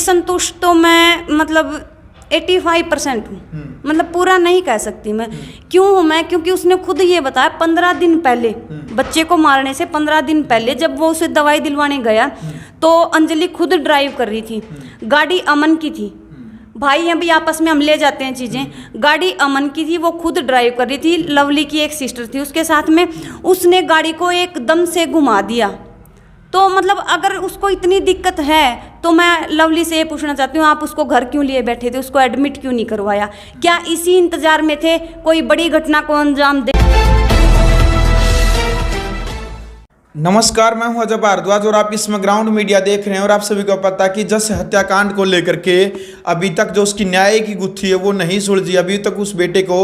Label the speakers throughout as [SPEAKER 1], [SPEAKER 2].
[SPEAKER 1] संतुष्ट तो मैं मतलब 85% हूँ, मतलब पूरा नहीं कह सकती मैं। क्यों हूँ मैं? क्योंकि उसने खुद ये बताया 15 दिन पहले, बच्चे को मारने से 15 दिन पहले जब वो उसे दवाई दिलवाने गया तो अंजलि खुद ड्राइव कर रही थी, गाड़ी अमन की थी। भाई अभी आपस में हम ले जाते हैं चीज़ें, गाड़ी अमन की थी, वो खुद ड्राइव कर रही थी, लवली की एक सिस्टर थी उसके साथ में, उसने गाड़ी को एकदम से घुमा दिया। तो मतलब अगर उसको इतनी दिक्कत है तो मैं लवली से ये पूछना चाहती हूँ, आप उसको घर क्यों लिए बैठे थे, उसको एडमिट क्यों नहीं करवाया? क्या इसी इंतजार में थे कोई बड़ी घटना को अंजाम दे?
[SPEAKER 2] नमस्कार, मैं हूं अजय भारद्वाज और आप इसमें ग्राउंड मीडिया देख रहे हैं। और आप सभी को पता कि जस हत्याकांड को लेकर के अभी तक जो उसकी न्याय की गुत्थी है वो नहीं सुलझी, अभी तक उस बेटे को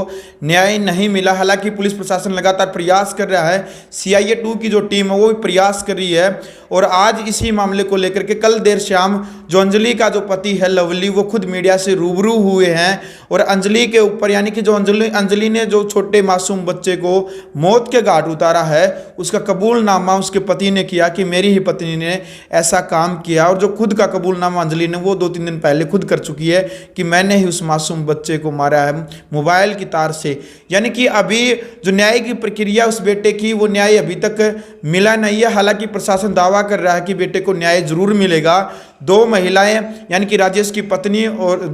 [SPEAKER 2] न्याय नहीं मिला। हालांकि पुलिस प्रशासन लगातार प्रयास कर रहा है, CIA 2 की जो टीम है वो भी प्रयास कर रही है। और आज इसी मामले को लेकर के कल देर शाम जो अंजलि का जो पति है लवली, वो खुद मीडिया से रूबरू हुए हैं और अंजलि के ऊपर, यानी कि जो अंजलि ने जो छोटे मासूम बच्चे को मौत के घाट उतारा है उसका कबूलनामा उसके पति ने किया कि मेरी ही पत्नी ने ऐसा काम किया। और जो खुद का कबूलनामा अंजलि ने वो 2-3 दिन पहले खुद कर चुकी है कि मैंने ही उस मासूम बच्चे को मारा है मोबाइल की तार से। यानी कि अभी जो न्याय की प्रक्रिया उस बेटे की, वो न्याय अभी तक मिला नहीं है। हालांकि प्रशासन दावा कर रहा है कि बेटे को न्याय जरूर मिलेगा। 2 महिलाएं, यानी कि राजेश की पत्नी और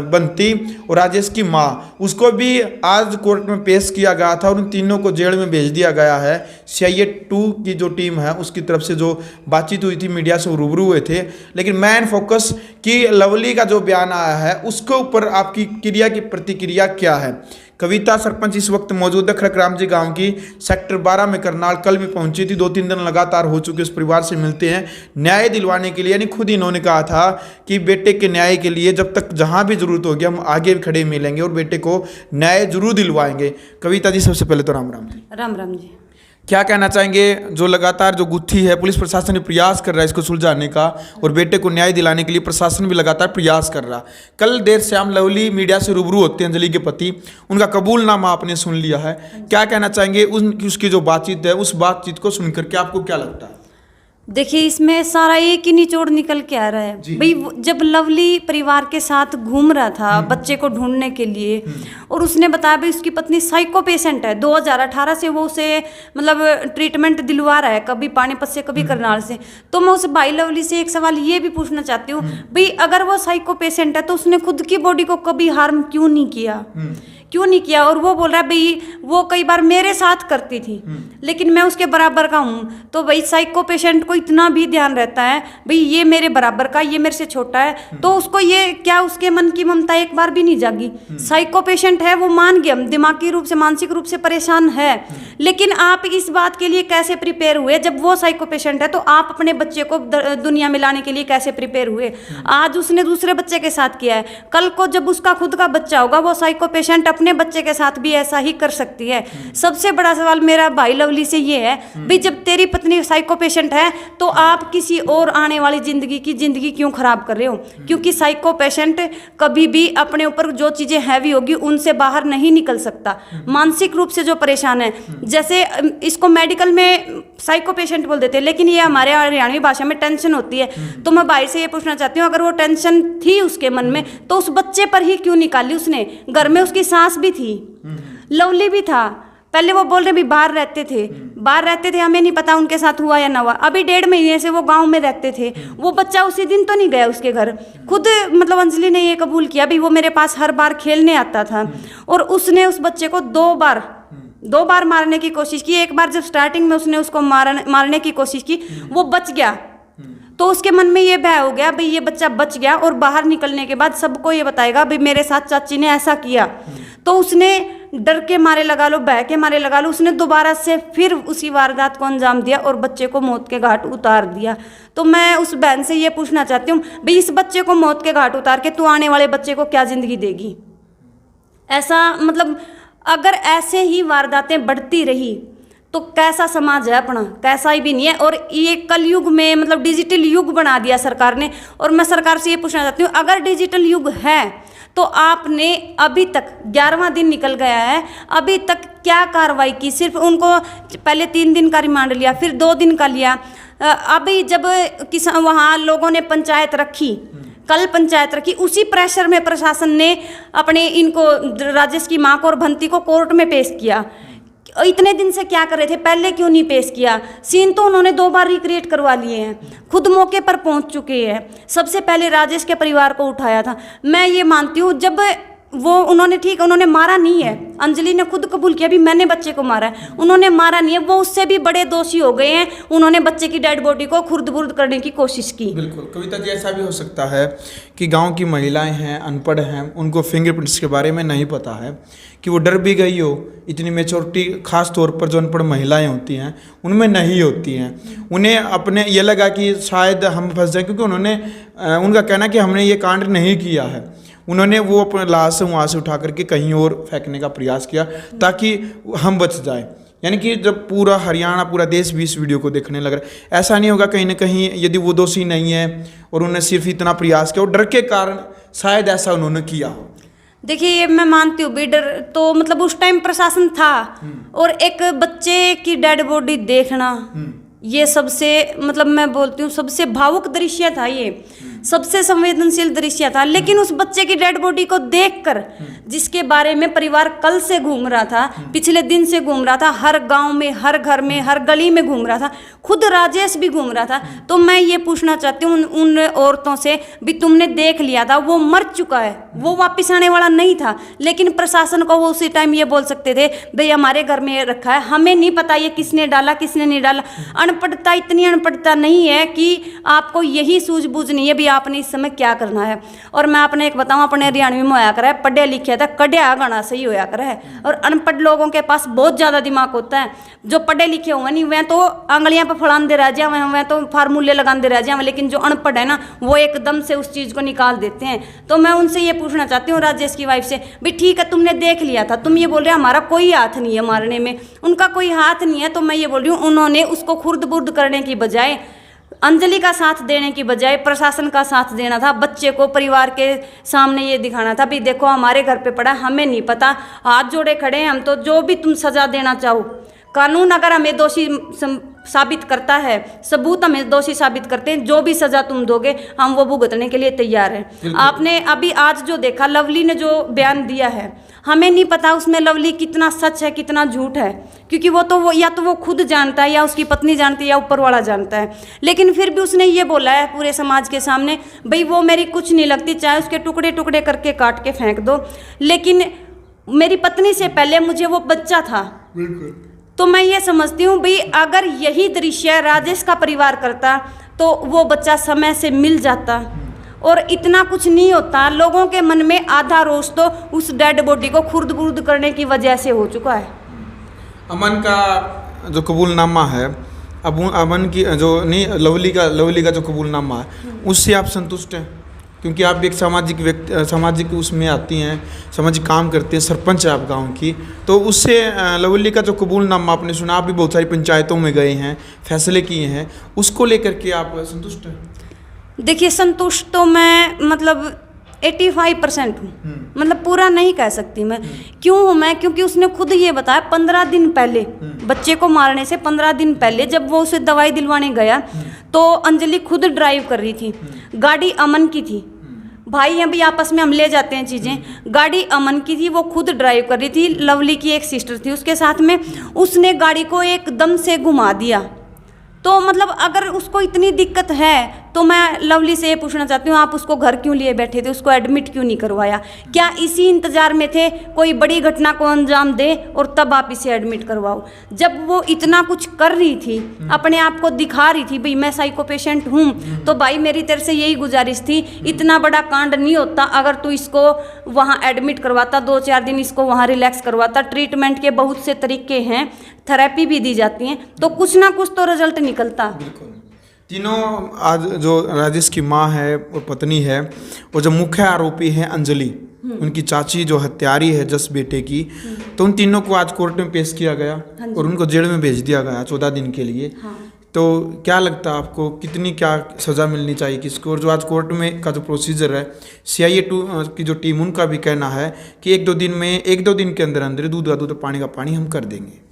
[SPEAKER 2] बंती और राजेश की माँ, उसको भी आज कोर्ट में पेश किया गया था और उन तीनों को जेल में भेज दिया गया है। CIA 2 की जो टीम है उसकी तरफ से जो बातचीत हुई थी, मीडिया से रूबरू हुए थे। लेकिन मेन फोकस कि लवली का जो बयान आया है उसके ऊपर आपकी क्रिया की प्रतिक्रिया क्या है? कविता सरपंच इस वक्त मौजूद है खड़कराम जी गांव की, सेक्टर 12 में करनाल। कल भी पहुंची थी, 2-3 दिन लगातार हो चुके। उस परिवार से मिलते हैं न्याय दिलवाने के लिए, यानी खुद इन्होंने कहा था कि बेटे के न्याय के लिए जब तक जहां भी जरूरत होगी हम आगे भी खड़े मिलेंगे और बेटे को न्याय जरूर दिलवाएंगे। कविता जी, सबसे पहले तो राम राम जी।
[SPEAKER 1] राम राम जी।
[SPEAKER 2] क्या कहना चाहेंगे? जो लगातार जो गुत्थी है पुलिस प्रशासन ने प्रयास कर रहा है इसको सुलझाने का और बेटे को न्याय दिलाने के लिए प्रशासन भी लगातार प्रयास कर रहा। कल देर शाम लवली मीडिया से रूबरू होते हैं, अंजलि के पति, उनका कबूलनामा आपने सुन लिया है। क्या कहना चाहेंगे उसकी जो बातचीत है उस बातचीत को सुनकर के आपको क्या लगता है?
[SPEAKER 1] देखिए, इसमें सारा एक ही निचोड़ निकल के आ रहा है भाई। जब लवली परिवार के साथ घूम रहा था बच्चे को ढूंढने के लिए और उसने बताया भाई उसकी पत्नी साइको पेशेंट है, 2018 से वो उसे मतलब ट्रीटमेंट दिलवा रहा है, कभी पानीपत से कभी करनाल से। तो मैं उस भाई लवली से एक सवाल ये भी पूछना चाहती हूँ भाई, अगर वो साइको पेशेंट है तो उसने खुद की बॉडी को कभी हार्म क्यों नहीं किया? क्यों नहीं किया? और वो बोल रहा है भाई वो कई बार मेरे साथ करती थी लेकिन मैं उसके बराबर का हूँ। तो भाई साइको पेशेंट को इतना भी ध्यान रहता है भाई ये मेरे बराबर का, ये मेरे से छोटा है, तो उसको ये क्या उसके मन की ममता एक बार भी नहीं जागी? साइको पेशेंट है, वो मान गया, दिमागी रूप से मानसिक रूप से परेशान है। लेकिन आप इस बात के लिए कैसे प्रिपेयर हुए? जब वो साइको पेशेंट है तो आप अपने बच्चे को दुनिया में लाने के लिए कैसे प्रिपेयर हुए? आज उसने दूसरे बच्चे के साथ किया है, कल को जब उसका खुद का बच्चा होगा वो साइको पेशेंट अपने बच्चे के साथ भी ऐसा ही कर सकती है। सबसे बड़ा सवाल मेरा भाई लवली से ये है भाई, जब तेरी पत्नी साइको पेशेंट है तो आप किसी और आने वाली जिंदगी क्यों खराब कर रहे हो? क्योंकि साइको पेशेंट कभी भी अपने ऊपर जो चीजें हैवी होगी उनसे बाहर नहीं निकल सकता। मानसिक रूप से जो परेशान है, जैसे इसको मेडिकल में साइको पेशेंट बोल देते हैं, लेकिन ये हमारे हरियाणवी भाषा में टेंशन होती है। तो मैं भाई से ये पूछना चाहती हूँ, अगर वो टेंशन थी उसके मन में तो उस बच्चे पर ही क्यों निकाली उसने? घर में उसकी सास भी थी, लवली भी था। पहले वो बोल रहे भी बाहर रहते थे, हमें नहीं पता उनके साथ हुआ या ना हुआ। अभी 1.5 महीने से वो गांव में रहते थे। वो बच्चा उसी दिन तो नहीं गया उसके घर। खुद मतलब अंजलि ने ये कबूल किया भी वो मेरे पास हर बार खेलने आता था और उसने उस बच्चे को 2 बार मारने की कोशिश की। एक बार जब स्टार्टिंग में उसने उसको मारने की कोशिश की, वो बच गया तो उसके मन में ये भय हो गया भाई ये बच्चा बच गया और बाहर निकलने के बाद सबको ये बताएगा भाई मेरे साथ चाची ने ऐसा किया। तो उसने डर के मारे लगा लो, भय के मारे लगा लो, उसने दोबारा से फिर उसी वारदात को अंजाम दिया और बच्चे को मौत के घाट उतार दिया। तो मैं उस बहन से ये पूछना चाहती हूँ भाई, इस बच्चे को मौत के घाट उतार के तू आने वाले बच्चे को क्या जिंदगी देगी? ऐसा मतलब अगर ऐसे ही वारदातें बढ़ती रही तो कैसा समाज है अपना? कैसा ही भी नहीं है। और ये कलयुग में मतलब डिजिटल युग बना दिया सरकार ने। और मैं सरकार से ये पूछना चाहती हूँ, अगर डिजिटल युग है तो आपने अभी तक 11वां दिन निकल गया है, अभी तक क्या कार्रवाई की? सिर्फ उनको पहले 3 दिन का रिमांड लिया, फिर 2 दिन का लिया। अभी जब वहाँ लोगों ने पंचायत रखी कल पंचायत रखी, उसी प्रेशर में प्रशासन ने अपने इनको राजेश की मां को और भंती को कोर्ट में पेश किया। इतने दिन से क्या कर रहे थे, पहले क्यों नहीं पेश किया? सीन तो उन्होंने 2 बार रिक्रिएट करवा लिए हैं, खुद मौके पर पहुंच चुके हैं। सबसे पहले राजेश के परिवार को उठाया था। मैं ये मानती हूँ जब वो उन्होंने ठीक उन्होंने मारा नहीं है, अंजलि ने खुद कबूल किया भी मैंने बच्चे को मारा है, उन्होंने मारा नहीं है, वो उससे भी बड़े दोषी हो गए हैं। उन्होंने बच्चे की डेड बॉडी को खुर्द-बुर्द करने की कोशिश की।
[SPEAKER 2] बिल्कुल कविता जी, ऐसा भी हो सकता है कि गांव की महिलाएं हैं, अनपढ़ हैं, उनको फिंगरप्रिंट्स के बारे में नहीं पता है, कि वो डर भी गई हो। इतनी मेच्योरिटी खास तौर पर जो अनपढ़ महिलाएं होती हैं उनमें नहीं होती हैं। उन्हें अपने ये लगा कि शायद हम फंस जाए, क्योंकि उनका कहना कि हमने ये कांड नहीं किया है। उन्होंने वो अपने लाश वहाँ से उठा करके कहीं और फेंकने का प्रयास किया ताकि हम बच जाए। यानी कि जब पूरा हरियाणा, पूरा देश भी इस वीडियो को देखने लग रहा है, ऐसा नहीं होगा कहीं ना कहीं यदि वो दोषी नहीं है और उन्होंने सिर्फ इतना प्रयास किया और डर के कारण शायद ऐसा उन्होंने किया हो।
[SPEAKER 1] देखिए ये मैं मानती हूँ भी, डर तो मतलब उस टाइम प्रशासन था, और एक बच्चे की डेड बॉडी देखना ये सबसे मतलब मैं बोलती हूँ सबसे भावुक दृश्य था, ये सबसे संवेदनशील दृश्य था। लेकिन उस बच्चे की डेड बॉडी को देखकर, जिसके बारे में परिवार कल से घूम रहा था, पिछले दिन से घूम रहा था, हर गांव में, हर घर में, हर गली में घूम रहा था, खुद राजेश भी घूम रहा था, तो मैं ये पूछना चाहती हूँ उन औरतों से भी, तुमने देख लिया था, वो मर चुका है, वो वापिस आने वाला नहीं था। लेकिन प्रशासन को वो उसी टाइम ये बोल सकते थे भाई हमारे घर में रखा है, हमें नहीं पता ये किसने डाला किसने नहीं डाला। अनपढ़ता, इतनी अनपढ़ता नहीं है कि आपको यही सूझबूझ नहीं है भी आपने इस समय क्या करना है। और मैं अपने एक बताऊं, अपने हरियाणवी में होया करा है, पढ़े लिखे था कढ़िया गाना सही होया करा है, और अनपढ़ लोगों के पास बहुत ज़्यादा दिमाग होता है। जो पढ़े लिखे हुए नहीं, वह तो आंगलियां पर फड़ाते रह जाए, वह तो फार्मूले लगाते रह जाए, लेकिन जो अनपढ़ है ना वो एकदम से उस चीज़ को निकाल देते हैं। तो मैं उनसे ये पूछना चाहती हूँ राजेश की वाइफ से भी, ठीक है तुमने देख लिया था, तुम ये बोल रहे हो हमारा कोई हाथ नहीं है मारने में, उनका कोई हाथ नहीं है, तो मैं ये बोल रही हूँ उन्होंने उसको खुर्द-बुर्द करने की बजाय, अंजलि का साथ देने की बजाय प्रशासन का साथ देना था। बच्चे को परिवार के सामने ये दिखाना था भी देखो हमारे घर पे पड़ा, हमें नहीं पता, हाथ जोड़े खड़े हैं हम, तो जो भी तुम सजा देना चाहो, कानून अगर हमें दोषी साबित करता है, सबूत हमें दोषी साबित करते हैं, जो भी सजा तुम दोगे हम वो भुगतने के लिए तैयार हैं। आपने अभी आज जो देखा, लवली ने जो बयान दिया है, हमें नहीं पता उसमें लवली कितना सच है कितना झूठ है, क्योंकि वो तो या तो वो खुद जानता है या उसकी पत्नी जानती है या ऊपर वाला जानता है। लेकिन फिर भी उसने ये बोला है पूरे समाज के सामने, भाई वो मेरी कुछ नहीं लगती, चाहे उसके टुकड़े टुकड़े करके काट के फेंक दो, लेकिन मेरी पत्नी से पहले मुझे वो बच्चा था। तो मैं ये समझती हूँ भाई अगर यही दृश्य राजेश का परिवार करता तो वो बच्चा समय से मिल जाता, और इतना कुछ नहीं होता। लोगों के मन में आधा रोष तो उस डेड बॉडी को खुर्द-बुर्द करने की वजह से हो चुका है।
[SPEAKER 2] अमन का जो कबूलनामा है, अब अमन की जो नहीं, लवली का जो कबूलनामा है, उससे आप संतुष्ट हैं? क्योंकि आप एक सामाजिक उसमें आती हैं, सामाजिक काम करते हैं, सरपंच है आप गांव की, तो उससे लवली का जो कबूलनामा आपने सुना, आप भी बहुत सारी पंचायतों में गए हैं, फैसले किए हैं, उसको लेकर के आप संतुष्ट हैं?
[SPEAKER 1] देखिए संतुष्ट तो मैं मतलब 85% हूँ, मतलब पूरा नहीं कह सकती मैं। क्यों हूँ मैं? क्योंकि उसने खुद ये बताया 15 दिन पहले, बच्चे को मारने से 15 दिन पहले जब वो उसे दवाई दिलवाने गया तो अंजलि खुद ड्राइव कर रही थी, गाड़ी अमन की थी, भाई हैं भी आपस में हम ले जाते हैं चीज़ें, गाड़ी अमन की थी, वो खुद ड्राइव कर रही थी, लवली की एक सिस्टर थी उसके साथ में, उसने गाड़ी को एकदम से घुमा दिया। तो मतलब अगर उसको इतनी दिक्कत है तो मैं लवली से ये पूछना चाहती हूँ, आप उसको घर क्यों लिए बैठे थे, उसको एडमिट क्यों नहीं करवाया? क्या इसी इंतज़ार में थे कोई बड़ी घटना को अंजाम दे और तब आप इसे एडमिट करवाओ? जब वो इतना कुछ कर रही थी, अपने आप को दिखा रही थी भाई मैं साइको पेशेंट हूँ, तो भाई मेरी तरफ से यही गुजारिश थी, इतना बड़ा कांड नहीं होता अगर तू इसको वहाँ एडमिट करवाता, 2-4 दिन इसको वहाँ रिलैक्स करवाता। ट्रीटमेंट के बहुत से तरीके हैं, थेरेपी भी दी जाती हैं, तो कुछ ना कुछ तो रिजल्ट निकलता।
[SPEAKER 2] तीनों आज जो राजेश की माँ है और पत्नी है, और जो मुख्य आरोपी है अंजलि, उनकी चाची जो हत्यारी है जस बेटे की, तो उन तीनों को आज कोर्ट में पेश किया गया और उनको जेल में भेज दिया गया 14 दिन के लिए। तो क्या लगता है आपको, कितनी क्या सज़ा मिलनी चाहिए किसको? और जो आज कोर्ट में का जो प्रोसीजर है, CIA 2 की जो टीम, उनका भी कहना है कि 1-2 दिन के अंदर दूध का दूध, पानी का पानी हम कर देंगे।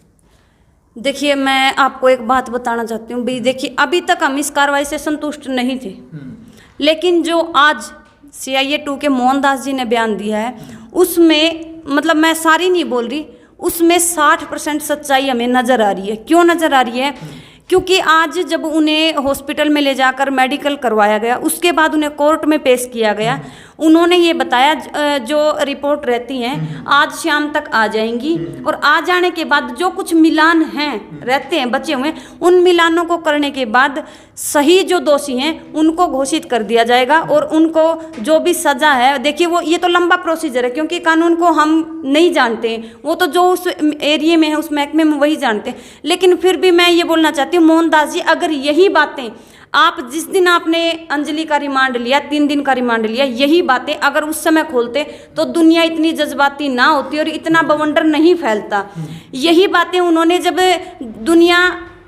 [SPEAKER 1] देखिए मैं आपको एक बात बताना चाहती हूँ भाई, देखिए अभी तक हम इस कार्रवाई से संतुष्ट नहीं थे, लेकिन जो आज CIA 2 के मोहनदास जी ने बयान दिया है, उसमें मतलब मैं सारी नहीं बोल रही, उसमें 60% सच्चाई हमें नज़र आ रही है। क्यों नज़र आ रही है? क्योंकि आज जब उन्हें हॉस्पिटल में ले जाकर मेडिकल करवाया गया, उसके बाद उन्हें कोर्ट में पेश किया गया, उन्होंने ये बताया जो रिपोर्ट रहती हैं आज शाम तक आ जाएंगी, और आ जाने के बाद जो कुछ मिलान हैं रहते हैं बचे हुए, उन मिलानों को करने के बाद सही जो दोषी हैं उनको घोषित कर दिया जाएगा, और उनको जो भी सज़ा है, देखिए वो ये तो लंबा प्रोसीजर है, क्योंकि कानून को हम नहीं जानते, वो तो जो उस एरिया में है, उस महकमे में वही जानते हैं। लेकिन फिर भी मैं ये बोलना चाहती हूँ, मोहनदास जी, अगर यही बातें आप जिस दिन आपने अंजलि का रिमांड लिया, 3 दिन का रिमांड लिया, यही बातें अगर उस समय खोलते तो दुनिया इतनी जज्बाती ना होती और इतना बवंडर नहीं फैलता। यही बातें उन्होंने, जब दुनिया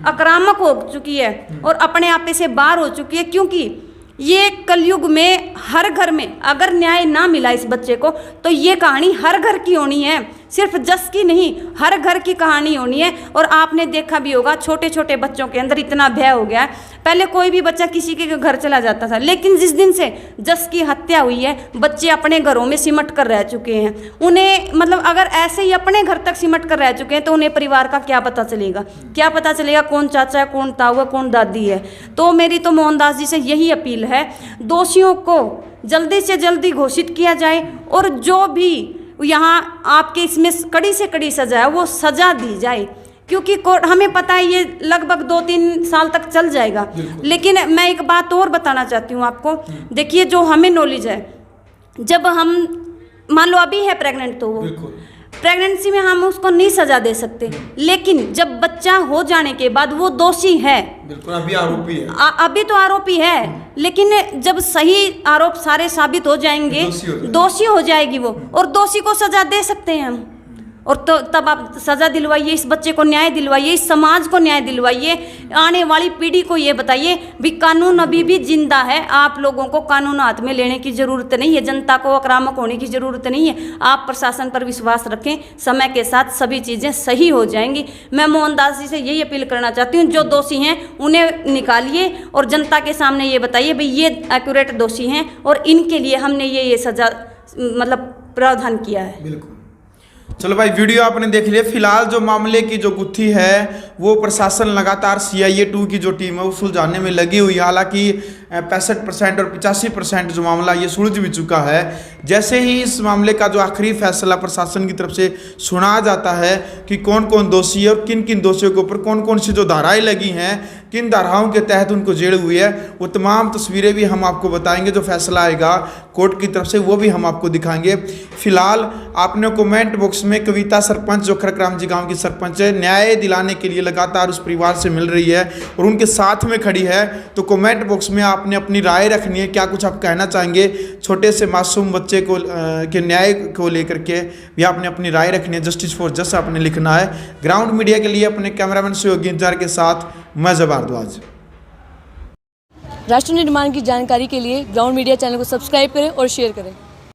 [SPEAKER 1] आक्रामक हो चुकी है और अपने आपे से बाहर हो चुकी है, क्योंकि ये कलयुग में हर घर में अगर न्याय ना मिला इस बच्चे को, तो ये कहानी हर घर की होनी है, सिर्फ जस की नहीं, हर घर की कहानी होनी है। और आपने देखा भी होगा, छोटे छोटे बच्चों के अंदर इतना भय हो गया है। पहले कोई भी बच्चा किसी के घर चला जाता था, लेकिन जिस दिन से जस की हत्या हुई है, बच्चे अपने घरों में सिमट कर रह चुके हैं। उन्हें मतलब अगर ऐसे ही अपने घर तक सिमट कर रह चुके हैं, तो उन्हें परिवार का क्या पता चलेगा? क्या पता चलेगा कौन चाचा है, कौन ताऊ है, कौन दादी है? तो मेरी तो मोहनदास जी से यही अपील है, दोषियों को जल्दी से जल्दी घोषित किया जाए, और जो भी यहाँ आपके इसमें कड़ी से कड़ी सजा है वो सजा दी जाए, क्योंकि कोर्ट, हमें पता है ये लगभग 2-3 साल तक चल जाएगा। लेकिन मैं एक बात और बताना चाहती हूँ आपको, देखिए जो हमें नॉलेज है, जब हम मान लो अभी है प्रेग्नेंट, तो वो प्रेगनेंसी में हम उसको नहीं सजा दे सकते, लेकिन जब बच्चा हो जाने के बाद वो दोषी है,
[SPEAKER 2] बिल्कुल अभी आरोपी है,
[SPEAKER 1] अभी तो आरोपी है, लेकिन जब सही आरोप सारे साबित हो जाएंगे, दोषी हो जाएगी वो, और दोषी को सजा दे सकते हैं हम। और तो तब आप सज़ा दिलवाइए, इस बच्चे को न्याय दिलवाइए, इस समाज को न्याय दिलवाइए, आने वाली पीढ़ी को ये बताइए भी कानून अभी भी जिंदा है। आप लोगों को कानून हाथ में लेने की ज़रूरत नहीं है, जनता को आक्रामक होने की ज़रूरत नहीं है। आप प्रशासन पर विश्वास रखें, समय के साथ सभी चीज़ें सही हो जाएंगी। मैं मोहनदास जी से यही अपील करना चाहती हूँ, जो दोषी हैं उन्हें निकालिए और जनता के सामने ये बताइए भाई ये एक्यूरेट दोषी हैं और इनके लिए हमने ये सज़ा मतलब प्रावधान किया है।
[SPEAKER 2] बिल्कुल। चलो भाई, वीडियो आपने देख लिया। फिलहाल जो मामले की जो गुत्थी है वो प्रशासन लगातार CIA 2 की जो टीम है वो सुलझाने में लगी हुई है। हालांकि 65% और 85% जो मामला ये सुलझ भी चुका है। जैसे ही इस मामले का जो आखिरी फैसला प्रशासन की तरफ से सुना जाता है कि कौन कौन दोषी है और किन किन दोषियों के ऊपर कौन कौन सी जो धाराएं लगी हैं, किन धाराओं के तहत उनको जेल हुई है, वो तमाम तस्वीरें भी हम आपको बताएंगे। जो फैसला आएगा कोर्ट की तरफ से वो भी हम आपको दिखाएंगे। फिलहाल आपने कमेंट बॉक्स में कविता सरपंच जो खरकराम जी गांव की सरपंच है, न्याय दिलाने के लिए लगातार उस परिवार से मिल रही है और उनके साथ में खड़ी है, तो कमेंट बॉक्स में आपने अपनी राय रखनी है। क्या कुछ आप कहना चाहेंगे छोटे से मासूम बच्चे को के न्याय को लेकर के भी आपने अपनी राय रखनी है। जस्टिस फॉर जस्ट आपने लिखना है। ग्राउंड मीडिया के लिए अपने कैमरामैन सहयोगी इंतजार के साथ मैं जब भारद्वाज।
[SPEAKER 3] राष्ट्र निर्माण की जानकारी के लिए ग्राउंड मीडिया चैनल को सब्सक्राइब करें और शेयर करें।